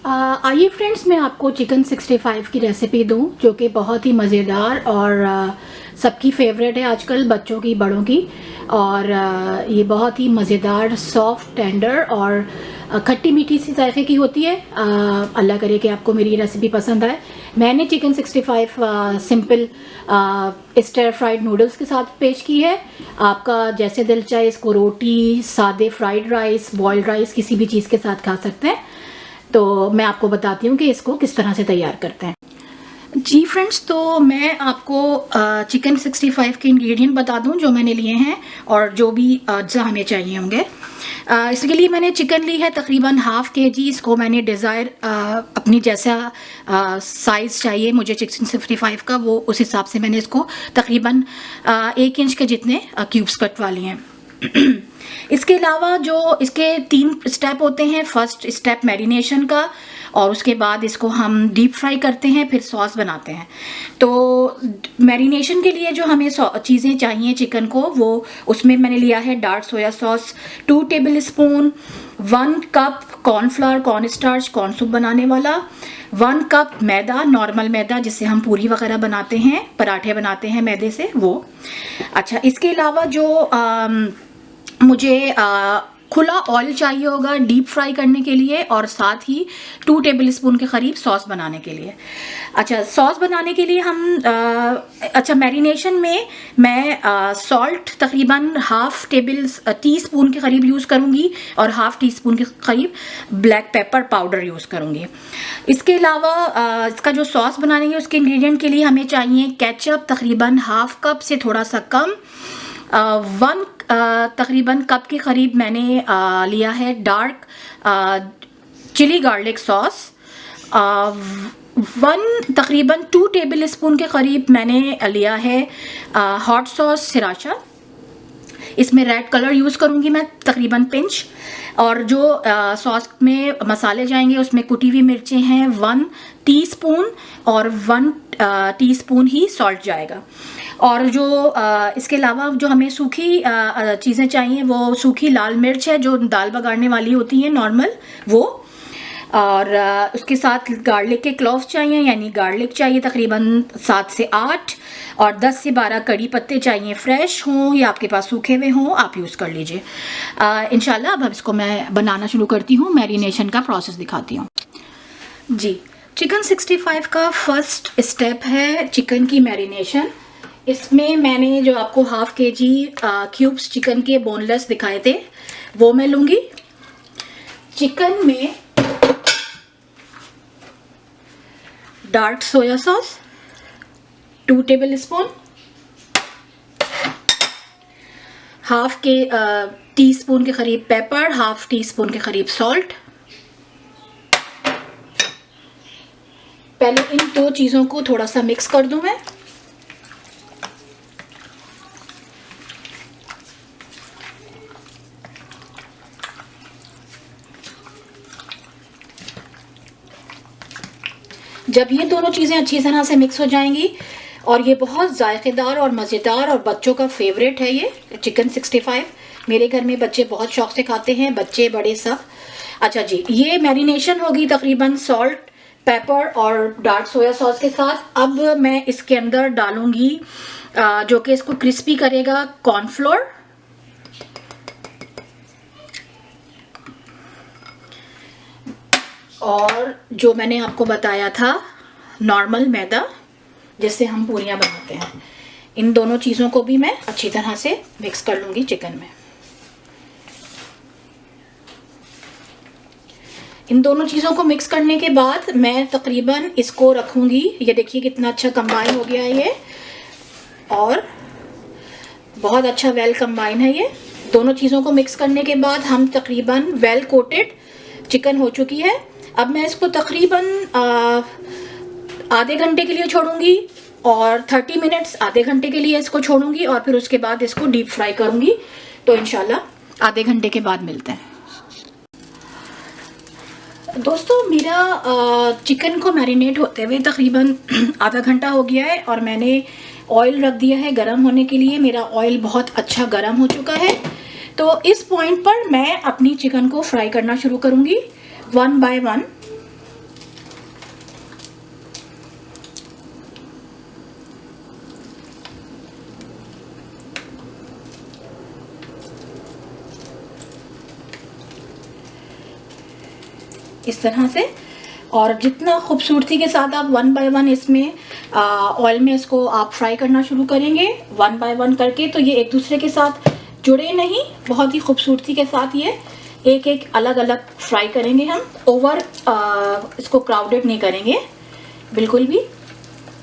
आइए फ्रेंड्स, मैं आपको चिकन 65 की रेसिपी दूं जो कि बहुत ही मज़ेदार और सबकी फेवरेट है आजकल, बच्चों की बड़ों की। और ये बहुत ही मज़ेदार, सॉफ्ट, टेंडर और खट्टी मीठी सी जायके की होती है। अल्लाह करे कि आपको मेरी ये रेसिपी पसंद आए। मैंने chicken 65 simple stir fried noodles के साथ पेश की है। आपका जैसे दिल चाहे इसको रोटी, सादे फ्राइड राइस, बॉइल्ड राइस, किसी भी चीज़ के साथ खा सकते हैं। तो मैं आपको बताती हूँ कि इसको किस तरह से तैयार करते हैं। जी फ्रेंड्स, तो मैं आपको चिकन 65 के इंग्रेडिएंट बता दूं जो मैंने लिए हैं और जो भी अज्जा हमें चाहिए होंगे। इसके लिए मैंने चिकन ली है तकरीबन ½ kg। इसको मैंने डिज़ायर अपनी जैसा साइज़ चाहिए मुझे चिकन 65 का, वो उस हिसाब से मैंने इसको तकरीबन 1 इंच के जितने क्यूब्स कटवा लिए हैं। इसके अलावा जो इसके 3 स्टेप होते हैं। फर्स्ट स्टेप मैरिनेशन का, और उसके बाद इसको हम डीप फ्राई करते हैं, फिर सॉस बनाते हैं। तो मैरिनेशन के लिए जो हमें चीज़ें चाहिए चिकन को, वो उसमें मैंने लिया है dark soya sauce 2 table spoon, 1 cup cornflour, corn starch, corn soup बनाने वाला, 1 कप मैदा, नॉर्मल मैदा जिससे हम पूरी वगैरह बनाते हैं, पराठे बनाते हैं मैदे से, वो। अच्छा, इसके अलावा जो मुझे खुला ऑयल चाहिए होगा डीप फ्राई करने के लिए, और साथ ही 2 टेबल स्पून के करीब सॉस बनाने के लिए। अच्छा, सॉस बनाने के लिए हम मैरिनेशन में मैं सॉल्ट तकरीबन ½ टी स्पून के करीब यूज़ करूँगी और ½ टी स्पून के करीब ब्लैक पेपर पाउडर यूज़ करूँगी। इसके अलावा इसका जो सॉस बनाने के उसके इंग्रेडिएंट के लिए हमें चाहिए केचप तकरीबन ½ कप से थोड़ा सा कम, 1 तकरीबन कप के करीब मैंने लिया है डार्क चिली गार्लिक सॉस, 1 तकरीबन 2 टेबल स्पून के करीब मैंने लिया है हॉट सॉस सिराचा। इसमें रेड कलर यूज़ करूँगी मैं तकरीबन पिंच। और जो सॉस में मसाले जाएंगे उसमें कुटी हुई मिर्चें हैं 1 टीस्पून, और 1 टीस्पून ही सॉल्ट जाएगा। और जो इसके अलावा जो हमें सूखी चीज़ें चाहिए, वो सूखी लाल मिर्च है जो दाल बगाड़ने वाली होती है नॉर्मल, वो। और उसके साथ गार्लिक के क्लोव्स चाहिए, यानी गार्लिक चाहिए तकरीबन 7 से 8, और 10 से 12 कड़ी पत्ते चाहिए, फ्रेश हों या आपके पास सूखे हुए हों, आप यूज़ कर लीजिए। इंशाल्लाह अब इसको मैं बनाना शुरू करती हूँ, मैरिनेशन का प्रोसेस दिखाती हूँ। जी, चिकन 65 का फर्स्ट स्टेप है चिकन की मैरिनेशन। इसमें मैंने जो आपको ½ kg क्यूब्स चिकन के बोनलेस दिखाए थे, वो मैं लूँगी। चिकन में dark soya sauce 2 table spoon, ½ tea spoon के करीब पेपर, ½ टी स्पून के करीब सॉल्ट। पहले इन 2 चीज़ों को थोड़ा सा मिक्स कर दूं मैं। जब ये दोनों चीज़ें अच्छी तरह से मिक्स हो जाएंगी, और ये बहुत जायकेदार और मज़ेदार और बच्चों का फेवरेट है ये चिकन 65। मेरे घर में बच्चे बहुत शौक से खाते हैं, बच्चे बड़े सब। अच्छा जी, ये मैरिनेशन होगी तकरीबन सॉल्ट, पेपर और डार्क सोया सॉस के साथ। अब मैं इसके अंदर डालूंगी जो कि इसको क्रिस्पी करेगा, कॉर्नफ्लोर, और जो मैंने आपको बताया था नॉर्मल मैदा जिससे हम पूरियां बनाते हैं। इन दोनों चीज़ों को भी मैं अच्छी तरह से मिक्स कर लूँगी चिकन में। इन दोनों चीज़ों को मिक्स करने के बाद मैं तकरीबन इसको रखूँगी। ये देखिए कितना अच्छा कंबाइन हो गया है ये, और बहुत अच्छा वेल कंबाइन है ये। दोनों चीज़ों को मिक्स करने के बाद हम तकरीबन वेल कोटेड चिकन हो चुकी है। अब मैं इसको तकरीबन आधे घंटे के लिए छोड़ूंगी, और 30 मिनट्स आधे घंटे के लिए इसको छोड़ूंगी, और फिर उसके बाद इसको डीप फ्राई करूंगी। तो इंशाल्लाह आधे घंटे के बाद मिलते हैं। दोस्तों, मेरा चिकन को मैरिनेट होते हुए तकरीबन आधा घंटा हो गया है, और मैंने ऑयल रख दिया है गरम होने के लिए। मेरा ऑयल बहुत अच्छा गरम हो चुका है। तो इस पॉइंट पर मैं अपनी चिकन को फ्राई करना शुरू करूंगी 1 बाय 1। इस तरह से। और जितना खूबसूरती के साथ आप 1 बाय 1 इसमें ऑयल में इसको आप फ्राई करना शुरू करेंगे 1 बाय 1 करके, तो ये एक दूसरे के साथ जुड़े नहीं, बहुत ही खूबसूरती के साथ ये एक एक अलग अलग फ्राई करेंगे हम। ओवर इसको क्राउडेड नहीं करेंगे बिल्कुल भी,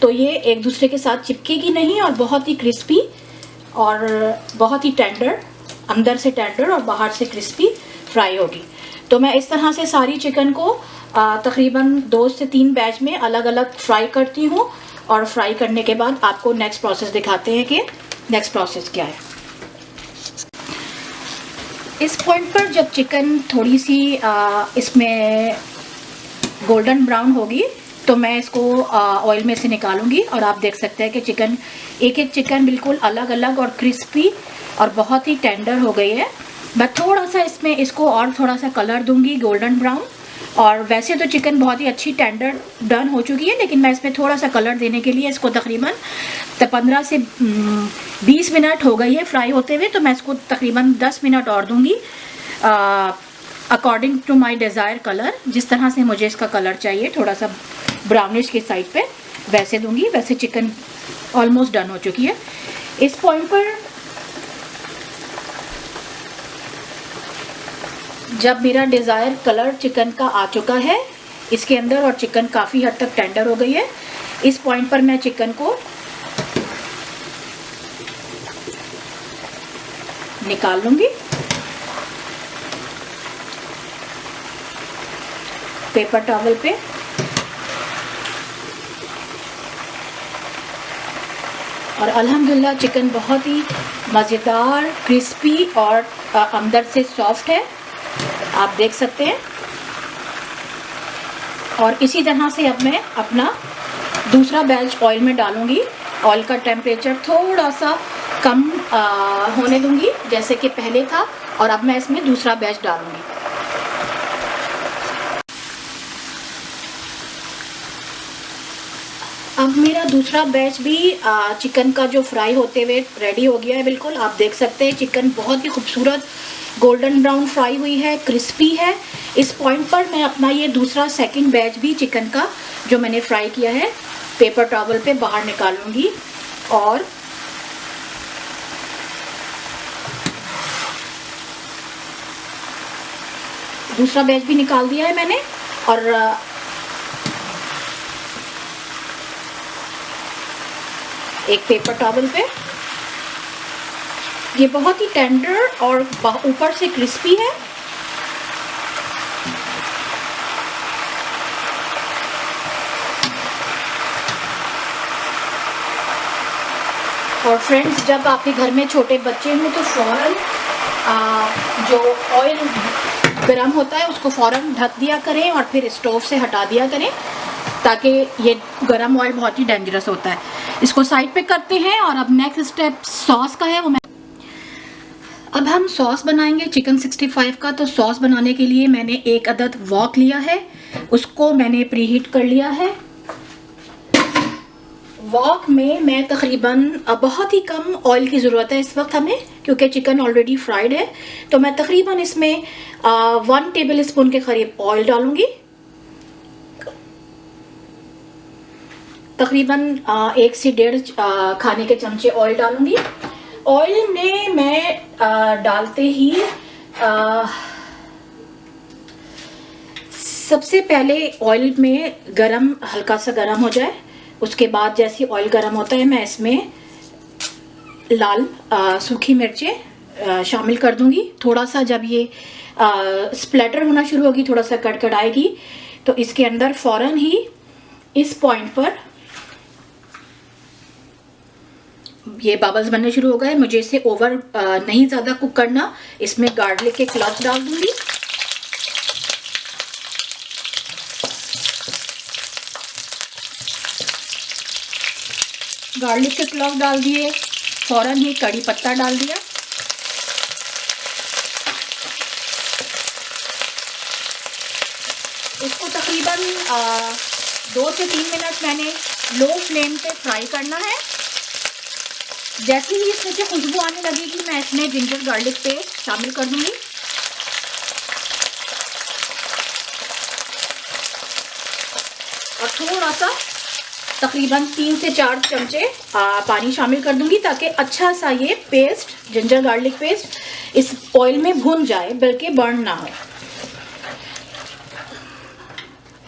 तो ये एक दूसरे के साथ चिपकेगी नहीं और बहुत ही क्रिस्पी और बहुत ही टेंडर, अंदर से टेंडर और बाहर से क्रिस्पी फ्राई होगी। तो मैं इस तरह से सारी चिकन को तकरीबन 2 से 3 बैच में अलग अलग फ्राई करती हूँ। और फ्राई करने के बाद आपको नेक्स्ट प्रोसेस दिखाते हैं कि नेक्स्ट प्रोसेस क्या है। इस पॉइंट पर जब चिकन थोड़ी सी इसमें गोल्डन ब्राउन होगी तो मैं इसको ऑयल में से निकालूंगी और आप देख सकते हैं कि चिकन एक एक चिकन बिल्कुल अलग अलग और क्रिस्पी और बहुत ही टेंडर हो गई है। मैं थोड़ा सा इसमें इसको और थोड़ा सा कलर दूंगी गोल्डन ब्राउन। और वैसे तो चिकन बहुत ही अच्छी टेंडर डन हो चुकी है, लेकिन मैं इसमें थोड़ा सा कलर देने के लिए इसको तकरीबन 15 से 20 मिनट हो गई है फ्राई होते हुए, तो मैं इसको तकरीबन 10 मिनट और दूंगी according to my desire colour. जिस तरह से मुझे इसका कलर चाहिए, थोड़ा सा ब्राउनिश की साइड पे, वैसे दूंगी। वैसे चिकन ऑलमोस्ट डन हो चुकी है। इस पॉइंट पर जब मेरा डिज़ायर कलर चिकन का आ चुका है इसके अंदर और चिकन काफ़ी हद तक टेंडर हो गई है, इस पॉइंट पर मैं चिकन को निकाल लूँगी पेपर टॉवल पे। और अल्हम्दुलिल्लाह चिकन बहुत ही मज़ेदार, क्रिस्पी और अंदर से सॉफ्ट है, आप देख सकते हैं। और इसी तरह से अब मैं अपना दूसरा बैच ऑयल में डालूंगी। ऑयल का टेम्परेचर थोड़ा सा कम होने दूंगी जैसे कि पहले था, और अब मैं इसमें दूसरा बैच डालूंगी। अब मेरा दूसरा बैच भी चिकन का जो फ्राई होते हुए रेडी हो गया है बिल्कुल। आप देख सकते हैं चिकन बहुत ही खूबसूरत गोल्डन ब्राउन फ्राई हुई है, क्रिस्पी है। इस पॉइंट पर मैं अपना ये दूसरा सेकंड बैच भी चिकन का जो मैंने फ्राई किया है पेपर टॉवल पे बाहर निकालूंगी। और दूसरा बैच भी निकाल दिया है मैंने। और एक पेपर टॉवल पे, ये बहुत ही टेंडर और ऊपर से क्रिस्पी है। और फ्रेंड्स, जब आपके घर में छोटे बच्चे हों तो फ़ौरन जो ऑयल गरम होता है उसको फ़ौरन ढक दिया करें और फिर स्टोव से हटा दिया करें, ताकि ये गरम ऑयल बहुत ही डेंजरस होता है। इसको साइड पे करते हैं और अब नेक्स्ट स्टेप सॉस का है, वो मैं अब हम सॉस बनाएंगे चिकन 65 का। तो सॉस बनाने के लिए मैंने 1 अदद वॉक लिया है, उसको मैंने प्रीहीट कर लिया है। वॉक में मैं तकरीबन बहुत ही कम ऑयल की ज़रूरत है इस वक्त हमें, क्योंकि चिकन ऑलरेडी फ्राइड है। तो मैं तकरीबन इसमें 1 टेबल स्पून के करीब ऑयल डालूंगी। तकरीबन 1 से 1.5 खाने के चमचे ऑयल डालूंगी। ऑयल में मैं डालते ही सबसे पहले ऑयल में गरम हल्का सा गरम हो जाए, उसके बाद जैसे ऑयल गरम होता है मैं इसमें लाल सूखी मिर्चें शामिल कर दूंगी। थोड़ा सा जब ये स्प्लैटर होना शुरू होगी, थोड़ा सा कड़कड़ाएगी, तो इसके अंदर फ़ौरन ही इस पॉइंट पर ये बबल्स बनने शुरू हो गए। मुझे इसे ओवर नहीं ज़्यादा कुक करना। इसमें गार्लिक के क्लव्स डाल दूंगी। गार्लिक के क्लव डाल दिए, फ़ौरन ही कड़ी पत्ता डाल दिया। इसको तकरीबन 2 से 3 मिनट मैंने लो फ्लेम पे फ्राई करना है। जैसे ही इसमें से खुशबू आने लगेगी मैं इसमें जिंजर गार्लिक पेस्ट शामिल कर दूंगी। और थोड़ा सा तकरीबन 3 से 4 चमचे पानी शामिल कर दूंगी ताकि अच्छा सा ये पेस्ट, जिंजर गार्लिक पेस्ट, इस ऑयल में भुन जाए, बल्कि बर्न ना हो।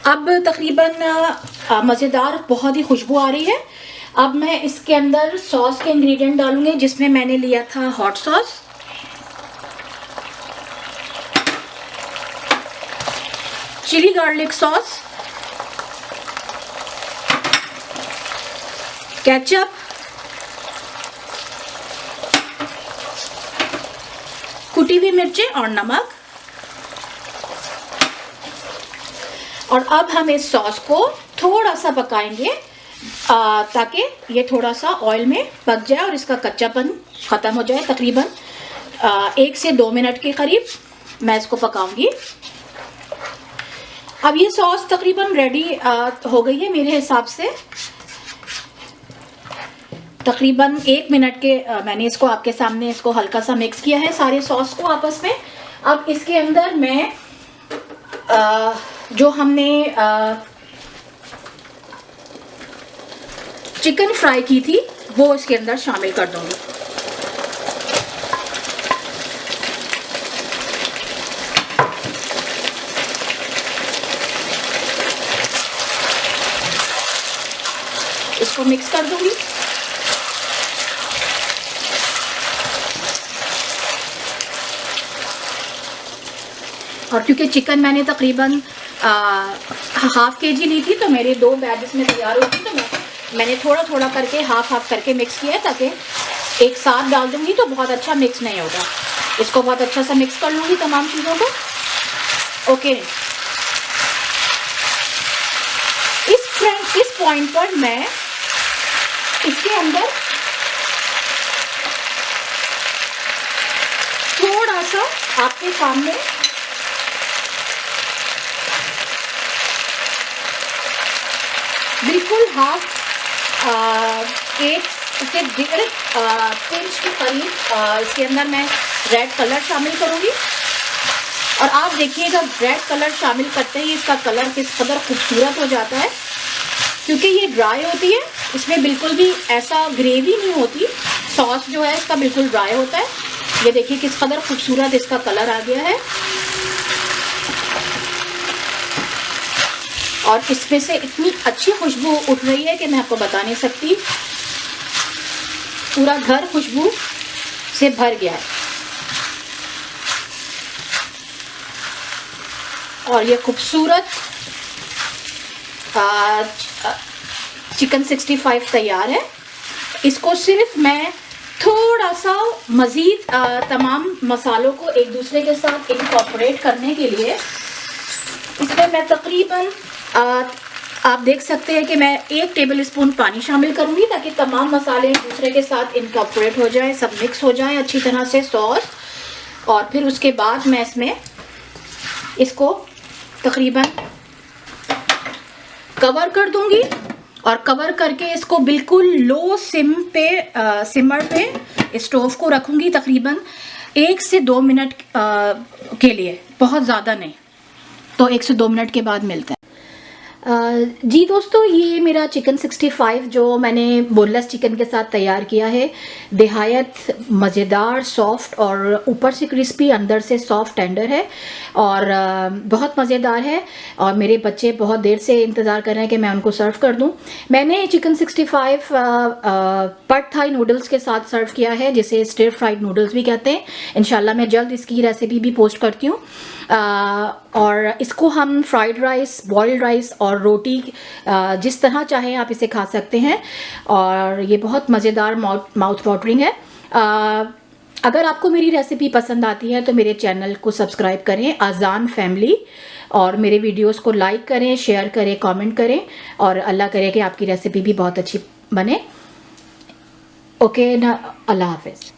अब तकरीबन मज़ेदार बहुत ही खुशबू आ रही है। अब मैं इसके अंदर सॉस के इंग्रेडिएंट डालूंगी, जिसमें मैंने लिया था hot sauce, chilli garlic sauce, ketchup, कुटी हुई मिर्चें और नमक। और अब हम इस सॉस को थोड़ा सा पकाएंगे ताकि ये थोड़ा सा ऑयल में पक जाए और इसका कच्चापन ख़त्म हो जाए। तकरीबन 1 से 2 मिनट के करीब मैं इसको पकाऊंगी। अब ये सॉस तकरीबन रेडी हो गई है मेरे हिसाब से। तकरीबन 1 मिनट के मैंने इसको आपके सामने इसको हल्का सा मिक्स किया है सारे सॉस को आपस में। अब इसके अंदर मैं जो हमने चिकन फ्राई की थी वो इसके अंदर शामिल कर दूंगी। इसको मिक्स कर दूंगी। और क्योंकि चिकन मैंने तकरीबन हाफ केजी ली थी, तो मेरे 2 बैच इसमें तैयार हुई थी, तो मैंने थोड़ा थोड़ा करके हाफ करके मिक्स किया है ताकि एक साथ डाल दूंगी तो बहुत अच्छा मिक्स नहीं होगा। इसको बहुत अच्छा सा मिक्स कर लूँगी तमाम चीज़ों को। ओके, इस पॉइंट पर मैं इसके अंदर थोड़ा सा आपके सामने बिल्कुल एक से 1.5 पिंच के करीब इसके अंदर मैं रेड कलर शामिल करूँगी। और आप देखिएगा रेड कलर शामिल करते ही इसका कलर किस कदर खूबसूरत हो जाता है, क्योंकि ये ड्राई होती है, इसमें बिल्कुल भी ऐसा ग्रेवी नहीं होती। सॉस जो है इसका बिल्कुल ड्राई होता है। ये देखिए किस कदर खूबसूरत इसका कलर आ गया है। और इसमें से इतनी अच्छी खुशबू उठ रही है कि मैं आपको बता नहीं सकती। पूरा घर खुशबू से भर गया है। और ये खूबसूरत चिकन 65 तैयार है। इसको सिर्फ मैं थोड़ा सा मज़ीद तमाम मसालों को एक दूसरे के साथ इनकॉर्पोरेट करने के लिए इसमें मैं तकरीबन आप देख सकते हैं कि मैं 1 टेबल स्पून पानी शामिल करूंगी ताकि तमाम मसाले एक दूसरे के साथ इनकॉर्पोरेट हो जाए, सब मिक्स हो जाए अच्छी तरह से सॉस। और फिर उसके बाद मैं इसमें इसको तकरीबन कवर कर दूंगी और कवर करके इसको बिल्कुल लो सिमर पे स्टोव को रखूंगी तकरीबन 1 से 2 मिनट के लिए, बहुत ज़्यादा नहीं। तो 1 से 2 मिनट के बाद मिलते हैं। जी दोस्तों, ये मेरा चिकन 65 जो मैंने बोनलेस चिकन के साथ तैयार किया है, बेहद मज़ेदार, सॉफ्ट और ऊपर से क्रिस्पी, अंदर से सॉफ्ट टेंडर है और बहुत मज़ेदार है। और मेरे बच्चे बहुत देर से इंतज़ार कर रहे हैं कि मैं उनको सर्व कर दूं। मैंने चिकन 65 पड थाई नूडल्स के साथ सर्व किया है, जिसे स्टिर फ्राइड नूडल्स भी कहते हैं। इंशाल्लाह मैं जल्द इसकी रेसिपी भी पोस्ट करती हूँ। और इसको हम फ्राइड राइस, बॉइल्ड राइस और रोटी जिस तरह चाहें आप इसे खा सकते हैं। और ये बहुत मज़ेदार माउथ वाटरिंग है। अगर आपको मेरी रेसिपी पसंद आती है तो मेरे चैनल को सब्सक्राइब करें, अजान फैमिली, और मेरे वीडियोस को लाइक करें, शेयर करें, कमेंट करें। और अल्लाह करे कि आपकी रेसिपी भी बहुत अच्छी बने। ओके ना, अल्लाह हाफिज़।